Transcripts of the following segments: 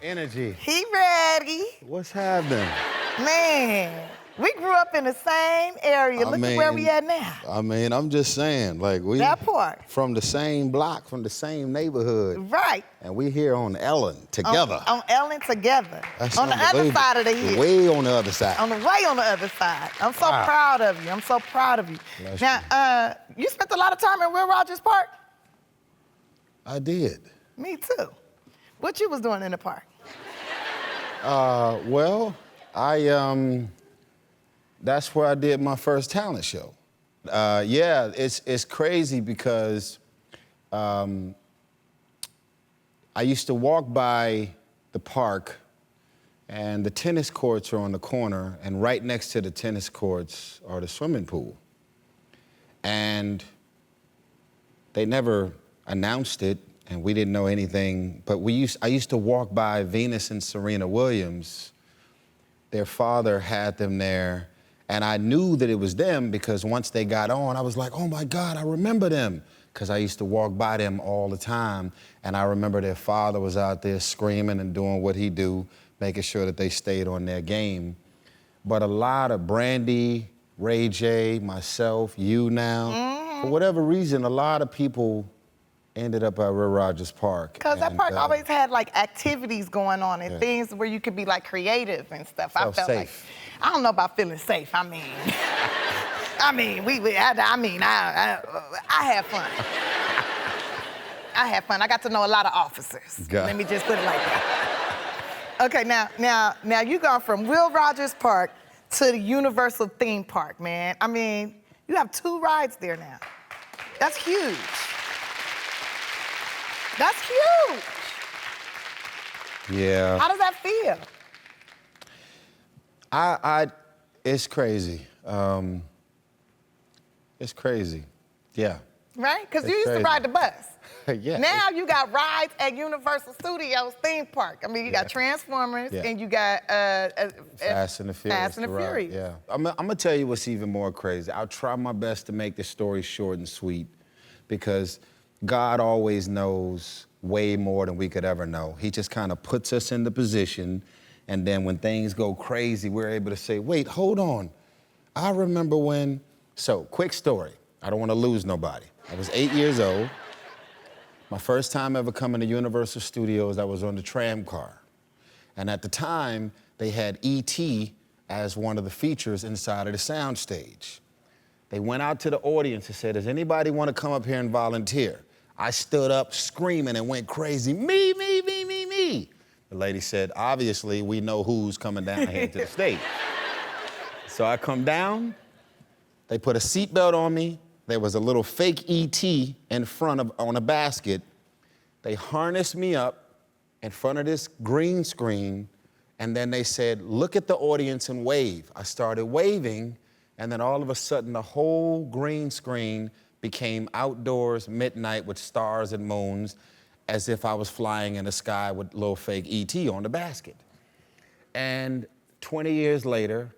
Energy. He ready. What's happening? Man, we grew up in the same area. Look at where we at now. I mean, I'm just saying, like we That part. from the same block, from the same neighborhood. Right. And we here on Ellen together. On Ellen together. That's on the other side of the hill. Way on the other side. On the way on the other side. I'm so proud of you. I'm so proud of you. Bless now, you spent a lot of time in Will Rogers Park? I did. Me too. What you was doing in the park? Well, that's where I did my first talent show. Yeah, it's crazy because I used to walk by the park and the tennis courts are on the corner, and right next to the tennis courts are the swimming pool. And they never announced it, and we didn't know anything, but I used to walk by Venus and Serena Williams. Their father had them there, and I knew that it was them because once they got on, I was like, oh my God, I remember them. Because I used to walk by them all the time, and I remember their father was out there screaming and doing what he do, making sure that they stayed on their game. But a lot of Brandy, Ray J, myself, you now, for whatever reason, a lot of people ended up at Will Rogers Park. Because that park always had like activities going on and things where you could be like creative and stuff. I felt safe. like, I don't know about feeling safe. I mean, I had fun. I had fun. I got to know a lot of officers. Let me just put it like that. Okay, now you gone from Will Rogers Park to the Universal theme park, man. I mean, you have 2 rides there now. That's huge. That's huge. Yeah. How does that feel? It's crazy. It's crazy. Yeah. Right? Because you used to ride the bus. Yeah. Now you got rides at Universal Studios theme park. I mean, you got Transformers and you got Fast and the Furious. Fast and the Furious. Yeah. I'm gonna tell you what's even more crazy. I'll try my best to make the story short and sweet because God always knows way more than we could ever know. He just kind of puts us in the position, and then when things go crazy, we're able to say, wait, hold on. I remember when. So, quick story. I don't want to lose nobody. I was 8 years old. My first time ever coming to Universal Studios, I was on the tram car. And at the time, they had E.T. as one of the features inside of the soundstage. They went out to the audience and said, does anybody want to come up here and volunteer? I stood up screaming and went crazy, me, me, me, me, me. The lady said, obviously, we know who's coming down here to the stage. So I come down, they put a seatbelt on me. There was a little fake E.T. in front on a basket. They harnessed me up in front of this green screen, and then they said, look at the audience and wave. I started waving, and then all of a sudden, the whole green screen became outdoors, midnight with stars and moons, as if I was flying in the sky with little fake E.T. on the basket. And 20 years later,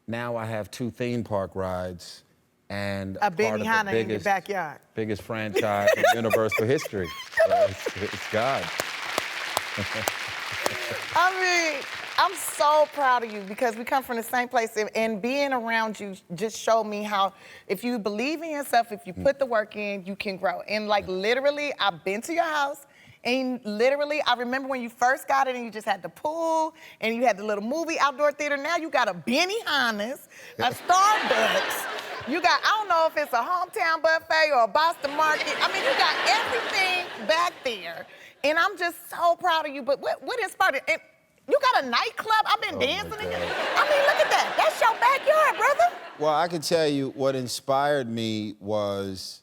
now I have 2 theme park rides and a Benihana in your backyard. Biggest franchise in Universal history. So it's God. I mean, I'm so proud of you because we come from the same place, and being around you just showed me how if you believe in yourself, if you put the work in, you can grow. And like literally, I've been to your house, and literally, I remember when you first got it and you just had the pool and you had the little movie outdoor theater. Now you got a Benihana's, a Starbucks. You got, I don't know if it's a hometown buffet or a Boston market. I mean, you got everything back there. And I'm just so proud of you. But what inspired it? And you got a nightclub? I've been dancing in it. I mean, look at that. That's your backyard, brother. Well, I can tell you what inspired me was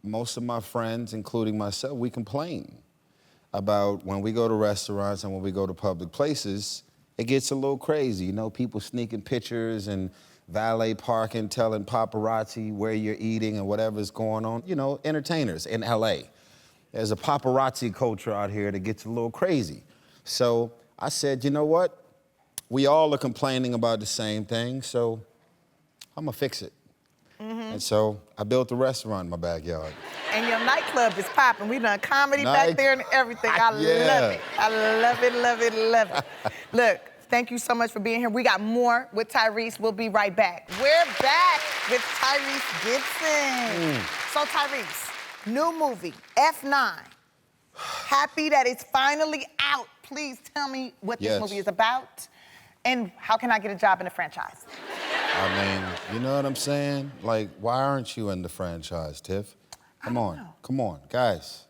most of my friends, including myself, we complain about when we go to restaurants and when we go to public places, it gets a little crazy. You know, people sneaking pictures and valet parking, telling paparazzi where you're eating and whatever's going on. You know, entertainers in L.A. There's a paparazzi culture out here that gets a little crazy. So I said, you know what? We all are complaining about the same thing, so I'm gonna fix it. And so I built a restaurant in my backyard. And your nightclub is popping. We done comedy back there and everything. I love it. I love it, love it, love it. Look, thank you so much for being here. We got more with Tyrese. We'll be right back. We're back with Tyrese Gibson. So Tyrese, new movie, F9. Happy that it's finally out. Please tell me what this movie is about and how can I get a job in the franchise? I mean, you know what I'm saying? Like, why aren't you in the franchise, Tiff? Come on, guys.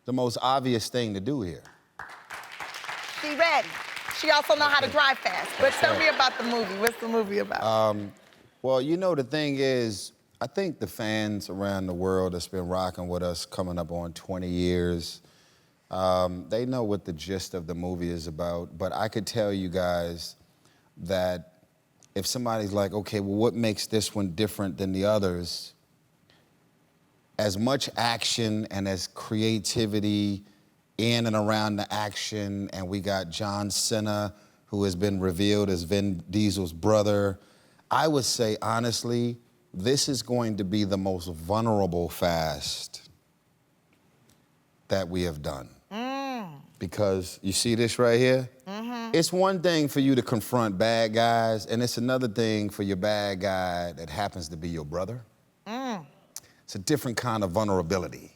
The most obvious thing to do here. She ready. She also know how to drive fast. But tell me about the movie. What's the movie about? Well, you know, the thing is, I think the fans around the world that's been rocking with us coming up on 20 years, they know what the gist of the movie is about. But I could tell you guys that if somebody's like, okay, well, what makes this one different than the others? As much action and as creativity in and around the action, and we got John Cena, who has been revealed as Vin Diesel's brother, I would say, honestly, this is going to be the most vulnerable fast that we have done. Because you see this right here? It's one thing for you to confront bad guys, and it's another thing for your bad guy that happens to be your brother. It's a different kind of vulnerability.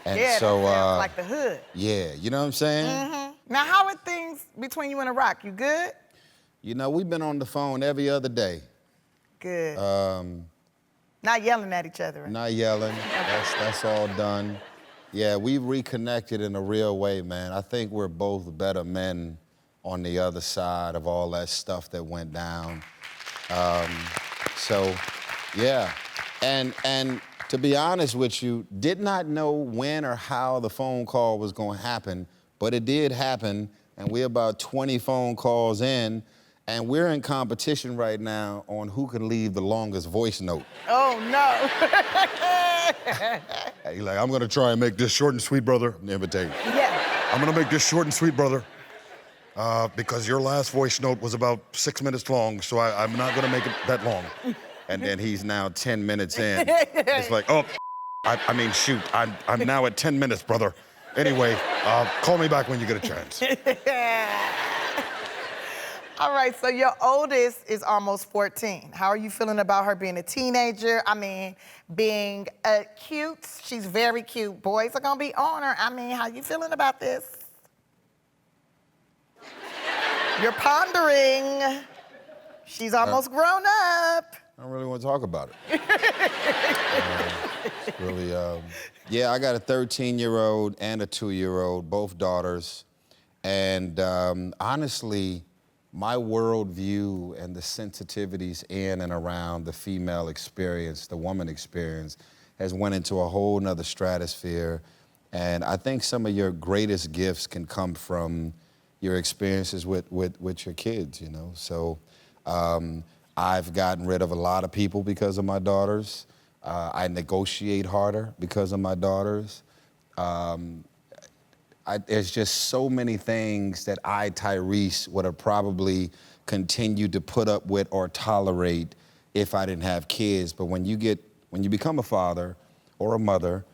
And so, that sounds like the hood. Yeah, you know what I'm saying? Now, how are things between you and The Rock? You good? You know, we've been on the phone every other day. Good. Not yelling at each other. Not yelling. That's all done. Yeah, we've reconnected in a real way, man. I think we're both better men on the other side of all that stuff that went down. So, yeah. And to be honest with you, did not know when or how the phone call was going to happen, but it did happen, and we're about 20 phone calls in, and we're in competition right now on who can leave the longest voice note. Oh, no. He's like, I'm going to try and make this short and sweet, brother. Never take it. Yeah. I'm going to make this short and sweet, brother, because your last voice note was about 6 minutes long, so I'm not going to make it that long. And then he's now 10 minutes in. It's like, oh, I mean, shoot, I'm now at 10 minutes, brother. Anyway, call me back when you get a chance. All right, so your oldest is almost 14. How are you feeling about her being a teenager? I mean, being cute. She's very cute. Boys are gonna be on her. I mean, how you feeling about this? You're pondering. She's almost grown up. I don't really want to talk about it. Really, yeah, I got a 13-year-old and a 2-year-old, both daughters. And honestly, my worldview and the sensitivities in and around the female experience, the woman experience, has went into a whole nother stratosphere. And I think some of your greatest gifts can come from your experiences with your kids, you know? So I've gotten rid of a lot of people because of my daughters. I negotiate harder because of my daughters. There's just so many things that I, Tyrese, would have probably continued to put up with or tolerate if I didn't have kids. But when you become a father or a mother,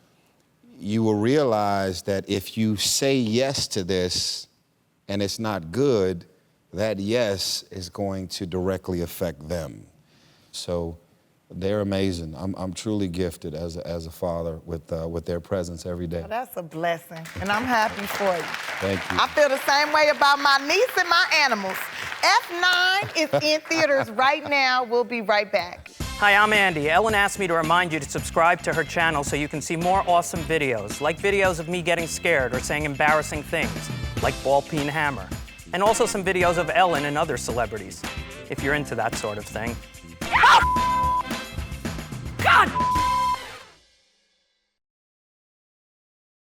you will realize that if you say yes to this and it's not good, that yes is going to directly affect them. So they're amazing. I'm truly gifted as a father with their presence every day. Well, that's a blessing, and I'm happy for you. Thank you. I feel the same way about my niece and my animals. F9 is in theaters right now. We'll be right back. Hi, I'm Andy. Ellen asked me to remind you to subscribe to her channel so you can see more awesome videos, like videos of me getting scared or saying embarrassing things, like ball peen hammer, and also some videos of Ellen and other celebrities, if you're into that sort of thing. God!